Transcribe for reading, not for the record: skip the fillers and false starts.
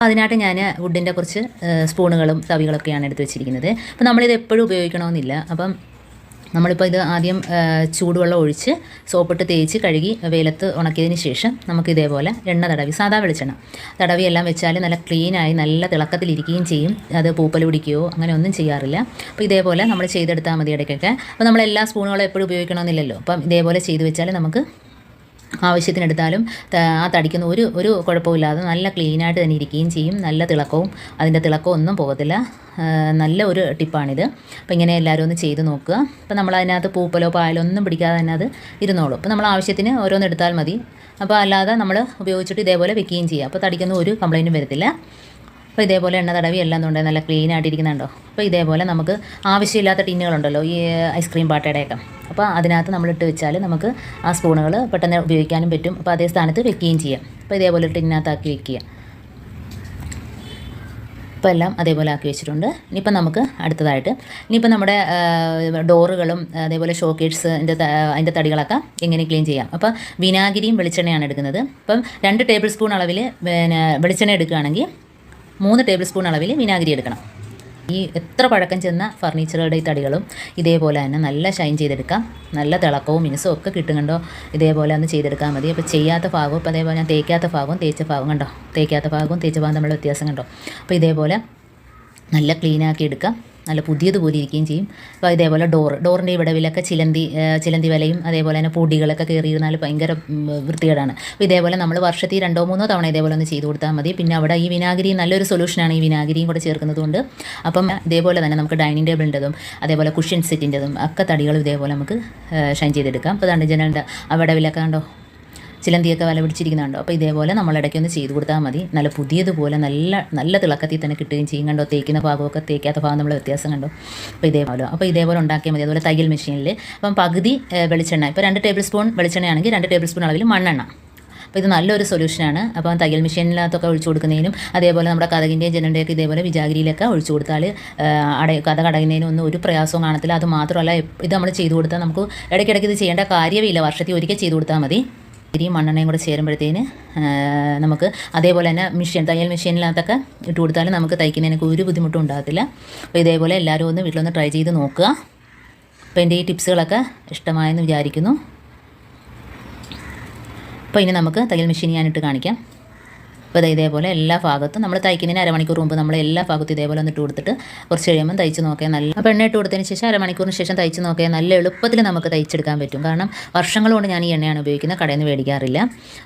അതിനായിട്ട് ഞാൻ വുഡിൻ്റെ കുറച്ച് സ്പൂണുകളും തവികളൊക്കെയാണ് എടുത്ത് വെച്ചിരിക്കുന്നത്. അപ്പോൾ നമ്മളിത് എപ്പോഴും ഉപയോഗിക്കണമെന്നില്ല. അപ്പം നമ്മളിപ്പോൾ ഇത് ആദ്യം ചൂടുവെള്ളം ഒഴിച്ച് സോപ്പിട്ട് തേച്ച് കഴുകി വെയിലത്ത് ഉണക്കിയതിന് ശേഷം നമുക്ക് ഇതേപോലെ എണ്ണ തടവി, സാധാ വെളിച്ചെണ്ണ തടവി എല്ലാം വെച്ചാൽ നല്ല ക്ലീനായി നല്ല തിളക്കത്തിലിരിക്കുകയും ചെയ്യും. അത് പൂപ്പൽ പിടിക്കുകയോ അങ്ങനെ ഒന്നും ചെയ്യാറില്ല. അപ്പോൾ ഇതേപോലെ നമ്മൾ ചെയ്തെടുത്താൽ മതി ഇടയ്ക്കൊക്കെ. അപ്പോൾ നമ്മൾ എല്ലാ സ്പൂണുകളും എപ്പോഴും ഉപയോഗിക്കണമെന്നില്ലല്ലോ. അപ്പം ഇതേപോലെ ചെയ്ത് വെച്ചാൽ നമുക്ക് ആവശ്യത്തിനെടുത്താലും ആ തടിക്കുന്ന ഒരു കുഴപ്പമില്ലാതെ നല്ല ക്ലീനായിട്ട് തന്നെ ഇരിക്കുകയും ചെയ്യും. നല്ല തിളക്കവും അതിൻ്റെ തിളക്കവും ഒന്നും പോകത്തില്ല. നല്ല ഒരു ടിപ്പാണിത്. അപ്പോൾ ഇങ്ങനെ എല്ലാവരും ഒന്ന് ചെയ്ത് നോക്കുക. അപ്പോൾ നമ്മൾ അതിനകത്ത് പൂപ്പലോ പായലോ ഒന്നും പിടിക്കാതെ തന്നെ അത് ഇരുന്നോളും. അപ്പോൾ നമ്മൾ ആവശ്യത്തിന് ഓരോന്ന് എടുത്താൽ മതി. അപ്പോൾ അല്ലാതെ നമ്മൾ ഉപയോഗിച്ചിട്ട് ഇതേപോലെ വെക്കുകയും ചെയ്യുക. അപ്പോൾ തടിക്കുന്ന ഒരു കംപ്ലൈൻറ്റും വരത്തില്ല. അപ്പോൾ ഇതേപോലെ എണ്ണ തടവി എല്ലാം കൊണ്ട് നല്ല ക്ലീൻ ആയിട്ടിരിക്കുന്നുണ്ടോ. അപ്പോൾ ഇതേപോലെ നമുക്ക് ആവശ്യമില്ലാത്ത ടിന്നുകളുണ്ടല്ലോ, ഈ ഐസ്ക്രീം പാട്ടയുടെയൊക്കെ. അപ്പോൾ അതിനകത്ത് നമ്മളിട്ട് വെച്ചാൽ നമുക്ക് ആ സ്പൂണുകൾ പെട്ടെന്ന് ഉപയോഗിക്കാനും പറ്റും. അപ്പോൾ അതേ സ്ഥാനത്ത് വെക്കുകയും ചെയ്യാം. അപ്പോൾ ഇതേപോലെ ടിന്നിനകത്താക്കി വെക്കുക. അപ്പോൾ എല്ലാം അതേപോലെ ആക്കി വെച്ചിട്ടുണ്ട്. ഇനിയിപ്പോൾ നമുക്ക് അടുത്തതായിട്ട് ഇനിയിപ്പോൾ നമ്മുടെ ഡോറുകളും അതേപോലെ ഷോക്കേഴ്സ് അതിൻ്റെ തടികളൊക്കെ എങ്ങനെ ക്ലീൻ ചെയ്യാം. അപ്പോൾ വിനാഗിരിയും വെളിച്ചെണ്ണയാണ് എടുക്കുന്നത്. അപ്പം 2 ടേബിൾ സ്പൂൺ അളവിൽ വെളിച്ചെണ്ണ എടുക്കുകയാണെങ്കിൽ 3 ടേബിൾ സ്പൂൺ അളവിൽ വിനാഗിരി എടുക്കണം. ഈ എത്ര പഴക്കം ചെന്ന ഫർണിച്ചറുകളുടെ ഈ തടികളും ഇതേപോലെ തന്നെ നല്ല ഷൈൻ ചെയ്തെടുക്കാം. നല്ല തിളക്കവും മിനുസും ഒക്കെ കിട്ടും കണ്ടോ. ഇതേപോലെ ഒന്ന് ചെയ്തെടുക്കാൻ മതി. അപ്പോൾ ചെയ്യാത്ത ഭാഗവും ഇപ്പോൾ അതേപോലെ ഞാൻ തേക്കാത്ത ഭാഗവും തേച്ച ഭാഗവും കണ്ടോ. തേക്കാത്ത ഭാഗവും തേച്ച ഭാഗം തമ്മിലുള്ള വ്യത്യാസം കണ്ടോ. അപ്പോൾ ഇതേപോലെ നല്ല ക്ലീനാക്കി എടുക്കാം. നല്ല പുതിയതുപോലെ ഇരിക്കുകയും ചെയ്യും. അപ്പോൾ ഇതേപോലെ ഡോറിൻ്റെ ഈ വിടവിലൊക്കെ ചിലന്തി വലയും അതേപോലെ തന്നെ പൊടികളൊക്കെ കയറിയിരുന്നാൽ ഭയങ്കര വൃത്തികേടാണ്. അപ്പോൾ ഇതേപോലെ നമ്മൾ വർഷത്തിൽ 2-3 തവണ ഇതേപോലെ ഒന്ന് ചെയ്ത് കൊടുത്താൽ മതി. പിന്നെ അവിടെ ഈ വിനാഗിരി നല്ലൊരു സൊല്യൂഷനാണ്, ഈ വിനാഗിരിയും കൂടെ ചേർക്കുന്നത് കൊണ്ട്. അപ്പം ഇതേപോലെ തന്നെ നമുക്ക് ഡൈനിങ് ടേബിളിൻ്റെതും അതേപോലെ കുഷ്യൻ സെറ്റിൻ്റെതും ഒക്കെ തടികളും ഇതേപോലെ നമുക്ക് ഷൈൻ ചെയ്തെടുക്കാം. അപ്പോൾ അതാണ് ജനലിൻ്റെ ആ വിടവിലൊക്കെ കണ്ടോ ചിലന്തിയൊക്കെ വല പിടിച്ചിരിക്കുന്നുണ്ടോ. അപ്പോൾ ഇതേപോലെ നമ്മൾ ഇടയ്ക്കൊന്ന് ചെയ്ത് കൊടുത്താൽ മതി. നല്ല പുതിയതുപോലെ നല്ല തിളക്കത്തിൽ തന്നെ കിട്ടുകയും ചെയ്യും കണ്ടോ. തേക്കുന്ന ഭാഗമൊക്കെ തേക്കാത്ത ഭാഗം നമ്മൾ വ്യത്യാസം കണ്ടോ. അപ്പോൾ ഇതേപോലെ ഉണ്ടാക്കിയാൽ മതി. അതുപോലെ തയ്യൽ മെഷീനിൽ അപ്പം പകുതി വെളിച്ചെണ്ണ, ഇപ്പോൾ 2 ടേബിൾ സ്പൂൺ വെളിച്ചെണ്ണയാണെങ്കിൽ 2 ടേബിൾ സ്പൂൺ അളവിൽ മണ്ണെണ്ണ. അപ്പോൾ ഇത് നല്ലൊരു സൊല്യൂഷനാണ്. അപ്പോൾ തയ്യൽ മെഷീനിനകത്തൊക്കെ ഒഴിച്ചു കൊടുക്കുന്നതിനും അതേപോലെ നമ്മുടെ കതകിൻ്റെയും ജനലിൻ്റെയൊക്കെ ഇതേപോലെ വിജാഗിരിയിലൊക്കെ ഒഴിച്ചു കൊടുത്താൽ കഥ അടയുന്നതിനും ഒന്നും ഒരു പ്രയാസവും കാണത്തില്ല. അത് മാത്രമല്ല ഇത് നമ്മൾ ചെയ്ത് കൊടുത്താൽ നമുക്ക് ഇടയ്ക്കിടയ്ക്ക് ഇത് ചെയ്യേണ്ട കാര്യമില്ല. വർഷത്തിൽ ഒരിക്കൽ ചെയ്ത് കൊടുത്താൽ മതി. മണ്ണെണ്ണയും കൂടെ ചേരുമ്പോഴത്തേന് നമുക്ക് അതേപോലെ തന്നെ തയ്യൽ മെഷീനിനകത്തൊക്കെ ഇട്ട് കൊടുത്താൽ നമുക്ക് തയ്ക്കുന്നതിനൊക്കെ ഒരു ബുദ്ധിമുട്ടും ഉണ്ടാകത്തില്ല. അപ്പോൾ ഇതേപോലെ എല്ലാവരും ഒന്ന് വീട്ടിലൊന്ന് ട്രൈ ചെയ്ത് നോക്കുക. അപ്പോൾ എൻ്റെ ഈ ടിപ്സുകളൊക്കെ ഇഷ്ടമായെന്ന് വിചാരിക്കുന്നു. അപ്പോൾ ഇനി നമുക്ക് തയ്യൽ മെഷീൻ ഞാനിട്ട് കാണിക്കാം. അപ്പോൾ ഇതേപോലെ എല്ലാ ഭാഗത്തും നമ്മൾ തയ്ക്കുന്നതിന് അരമണിക്കൂർ മുമ്പ് നമ്മൾ എല്ലാ ഭാഗത്തും ഇതേപോലെ ഒന്ന് ഇട്ട് കൊടുത്തിട്ട് കുറച്ച് കഴിയുമ്പോൾ തയ്ച്ച് നോക്കിയാൽ നല്ല, അപ്പോൾ എണ്ണ ഇട്ട് കൊടുത്തതിന് ശേഷം അരമണിക്കൂറിന് ശേഷം തയ്ച്ച് നോക്കിയാൽ നല്ല എളുപ്പത്തിൽ നമുക്ക് തയ്ച്ചെടുക്കാൻ പറ്റും. കാരണം വർഷങ്ങൾ കൊണ്ട് ഞാൻ ഈ എണ്ണയാണ് ഉപയോഗിക്കുന്നത്, കടയിൽ നിന്ന് മേടിക്കാറില്ല.